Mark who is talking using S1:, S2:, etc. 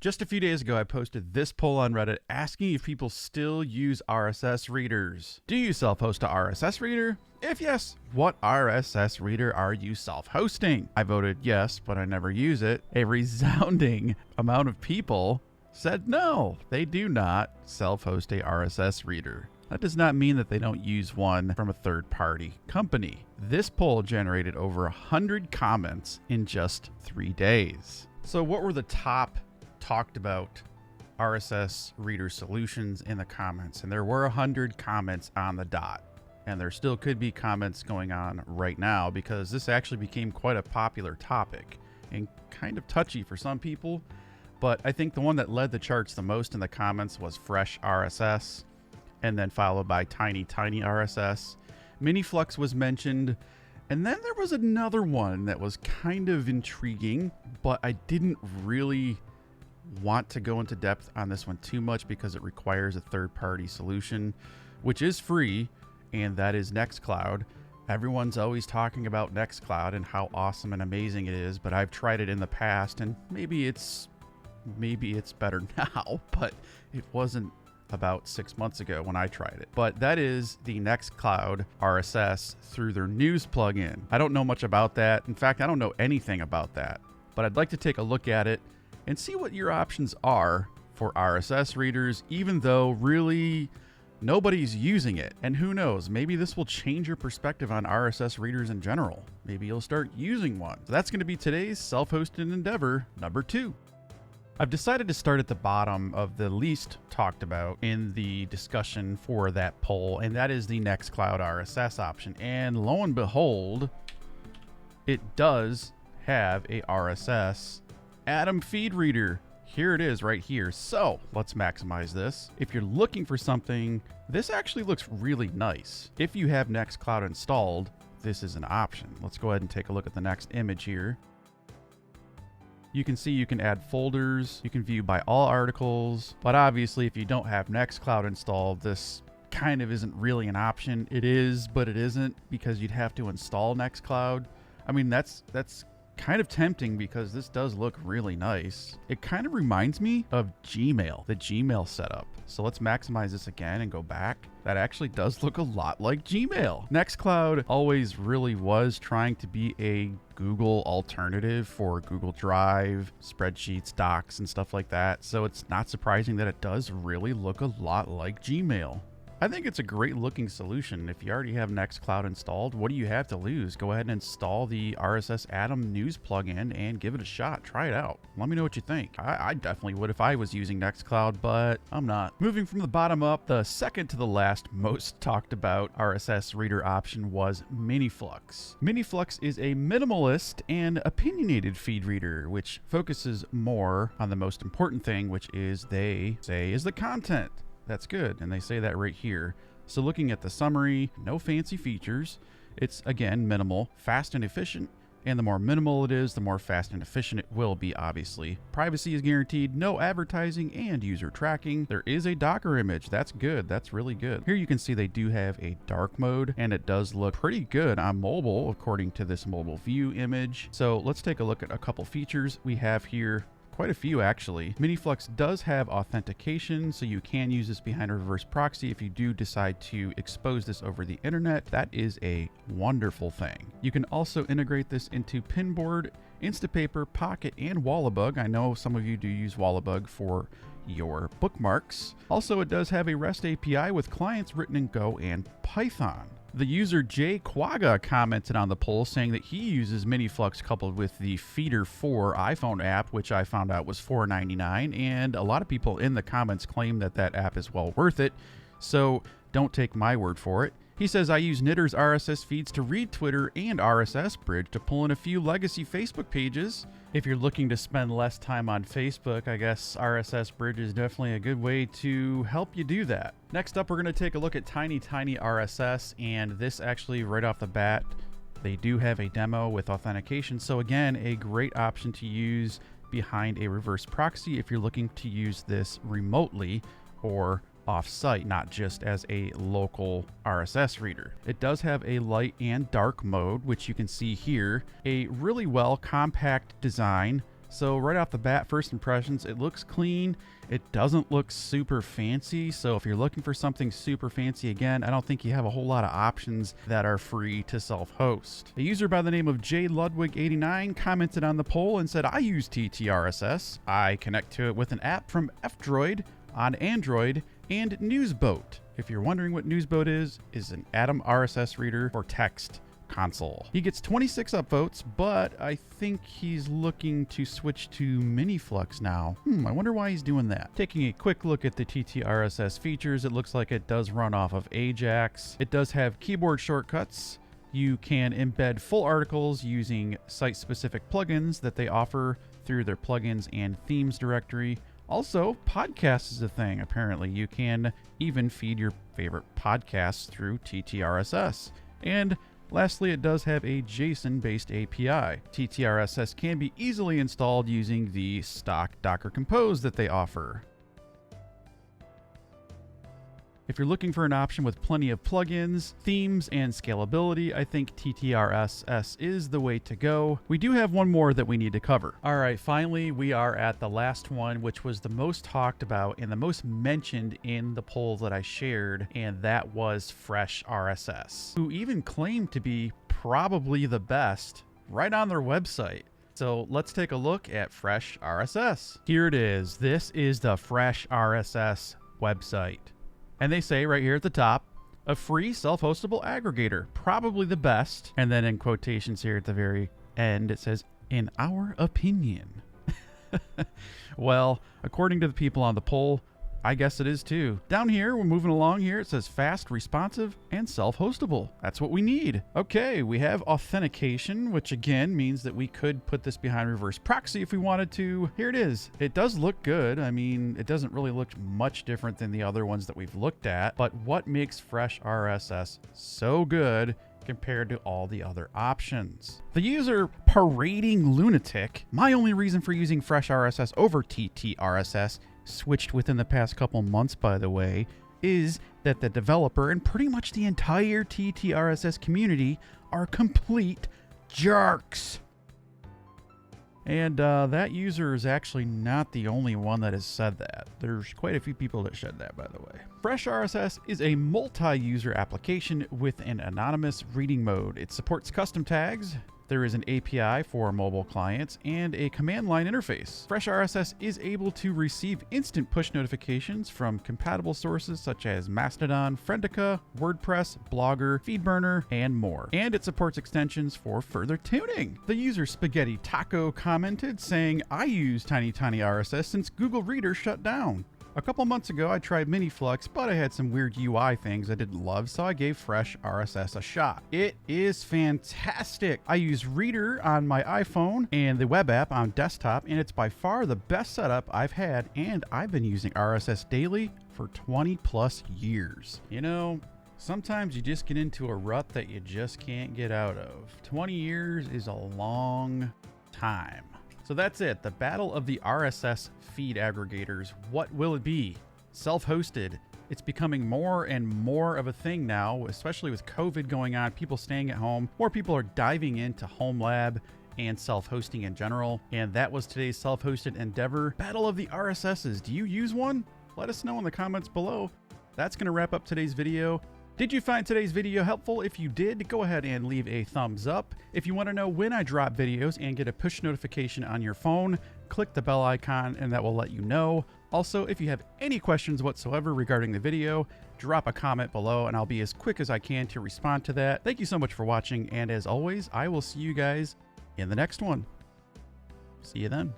S1: Just a few days ago, I posted this poll on Reddit asking if people still use RSS readers. Do you self-host a RSS reader? If yes, what RSS reader are you self-hosting? I voted yes, but I never use it. A resounding amount of people said no, they do not self-host a RSS reader. That does not mean that they don't use one from a third-party company. This poll generated over 100 comments in just 3 days. So what were the top talked about RSS reader solutions in the comments? And there were 100 comments on the dot. And there still could be comments going on right now because this actually became quite a popular topic and kind of touchy for some people. But I think the one that led the charts the most in the comments was Fresh RSS, and then followed by Tiny RSS. Miniflux was mentioned, and then there was another one that was kind of intriguing, but I didn't really want to go into depth on this one too much because it requires a third-party solution, which is free, and that is Nextcloud. Everyone's always talking about Nextcloud and how awesome and amazing it is, but I've tried it in the past, and maybe it's better now, but it wasn't about 6 months ago when I tried it. But that is the Nextcloud RSS through their news plugin. I don't know much about that. In fact, I don't know anything about that, but I'd like to take a look at it and see what your options are for RSS readers, even though really nobody's using it. And who knows, maybe this will change your perspective on RSS readers in general. Maybe you'll start using one. So that's going to be today's self-hosted endeavor number 2. I've decided to start at the bottom of the least talked about in the discussion for that poll, and that is the Nextcloud RSS option. And lo and behold, it does have a RSS Atom feed reader. Here it is right here. So let's maximize this. If you're looking for something, this actually looks really nice. If you have Nextcloud installed, this is an option. Let's go ahead and take a look at the next image here. You can see you can add folders, you can view by all articles, but obviously if you don't have Nextcloud installed, this kind of isn't really an option. It is, but it isn't, because you'd have to install Nextcloud. I mean, that's kind of tempting because this does look really nice. It kind of reminds me of Gmail, the Gmail setup. So let's maximize this again and go back. That actually does look a lot like Gmail. Nextcloud always really was trying to be a Google alternative for Google Drive, spreadsheets, docs, and stuff like that. So it's not surprising that it does really look a lot like Gmail. I think it's a great looking solution. If you already have Nextcloud installed, what do you have to lose? Go ahead and install the RSS Atom news plugin and give it a shot. Try it out. Let me know what you think. I definitely would if I was using Nextcloud, but I'm not. Moving from the bottom up, the second to the last most talked about RSS reader option was Miniflux. Miniflux is a minimalist and opinionated feed reader, which focuses more on the most important thing, which is they say is the content. That's good, and they say that right here. So looking at the summary, no fancy features. It's, again, minimal, fast and efficient, and the more minimal it is, the more fast and efficient it will be, obviously. Privacy is guaranteed, no advertising, and user tracking. There is a Docker image. That's good. That's really good. Here you can see they do have a dark mode, and it does look pretty good on mobile, according to this mobile view image. So let's take a look at a couple features we have here. Quite a few, actually. Miniflux does have authentication, so you can use this behind a reverse proxy if you do decide to expose this over the internet. That is a wonderful thing. You can also integrate this into Pinboard, Instapaper, Pocket, and Wallabug. I know some of you do use Wallabug for your bookmarks. Also, it does have a REST API with clients written in Go and Python. The user Jay Quagga commented on the poll saying that he uses Miniflux coupled with the Feeder 4 iPhone app, which I found out was $4.99, and a lot of people in the comments claim that that app is well worth it, so don't take my word for it. He says, I use Knitter's RSS feeds to read Twitter and RSS Bridge to pull in a few legacy Facebook pages. If you're looking to spend less time on Facebook, I guess RSS Bridge is definitely a good way to help you do that. Next up, we're going to take a look at Tiny RSS, and this actually right off the bat, they do have a demo with authentication. So again, a great option to use behind a reverse proxy if you're looking to use this remotely or off-site, not just as a local RSS reader. It does have a light and dark mode, which you can see here. A really well compact design, So right off the bat, first impressions, it looks clean. It doesn't look super fancy. So if you're looking for something super fancy, again, I don't think you have a whole lot of options that are free to self-host. A user by the name of JLudwig89 commented on the poll and said, I use TT-RSS. I connect to it with an app from F-Droid on Android and Newsboat. If you're wondering what Newsboat is an Atom RSS reader for text console. He gets 26 upvotes, but I think he's looking to switch to Miniflux now. I wonder why he's doing that. Taking a quick look at the TT-RSS features, it looks like it does run off of Ajax. It does have keyboard shortcuts. You can embed full articles using site-specific plugins that they offer through their plugins and themes directory. Also, podcasts is a thing, apparently. You can even feed your favorite podcasts through TT-RSS. And lastly, it does have a JSON-based API. TT-RSS can be easily installed using the stock Docker Compose that they offer. If you're looking for an option with plenty of plugins, themes, and scalability, I think TT-RSS is the way to go. We do have one more that we need to cover. All right, finally, we are at the last one, which was the most talked about and the most mentioned in the poll that I shared, and that was FreshRSS, who even claimed to be probably the best right on their website. So let's take a look at FreshRSS. Here it is. This is the FreshRSS website. And they say right here at the top, a free self-hostable aggregator, probably the best. And then in quotations here at the very end, it says, in our opinion. Well, according to the people on the poll, I guess it is too. Down here, we're moving along here. It says fast, responsive, and self-hostable. That's what we need. Okay, we have authentication, which again means that we could put this behind reverse proxy if we wanted to. Here it is. It does look good. I mean, it doesn't really look much different than the other ones that we've looked at, but what makes FreshRSS so good compared to all the other options? The user Parading Lunatic, my only reason for using FreshRSS over TT-RSS, switched within the past couple months, by the way, is that the developer and pretty much the entire TT-RSS community are complete jerks. And that user is actually not the only one that has said that. There's quite a few people that said that, by the way. FreshRSS is a multi-user application with an anonymous reading mode. It supports custom tags. There is an API for mobile clients and a command line interface. FreshRSS is able to receive instant push notifications from compatible sources such as Mastodon, Friendica, WordPress, Blogger, FeedBurner, and more. And it supports extensions for further tuning. The user Spaghetti Taco commented saying, I use Tiny RSS since Google Reader shut down. A couple months ago, I tried Miniflux, but I had some weird UI things I didn't love, so I gave FreshRSS a shot. It is fantastic. I use Reader on my iPhone and the web app on desktop, and it's by far the best setup I've had, and I've been using RSS daily for 20 plus years. You know, sometimes you just get into a rut that you just can't get out of. 20 years is a long time. So that's it, the battle of the RSS feed aggregators. What will it be? Self-hosted. It's becoming more and more of a thing now, especially with COVID going on, people staying at home. More people are diving into homelab and self-hosting in general. And that was today's self-hosted endeavor. Battle of the RSSs. Do you use one? Let us know in the comments below. That's going to wrap up today's video. Did you find today's video helpful? If you did, go ahead and leave a thumbs up. If you want to know when I drop videos and get a push notification on your phone, click the bell icon and that will let you know. Also, if you have any questions whatsoever regarding the video, drop a comment below and I'll be as quick as I can to respond to that. Thank you so much for watching, and as always, I will see you guys in the next one. See you then.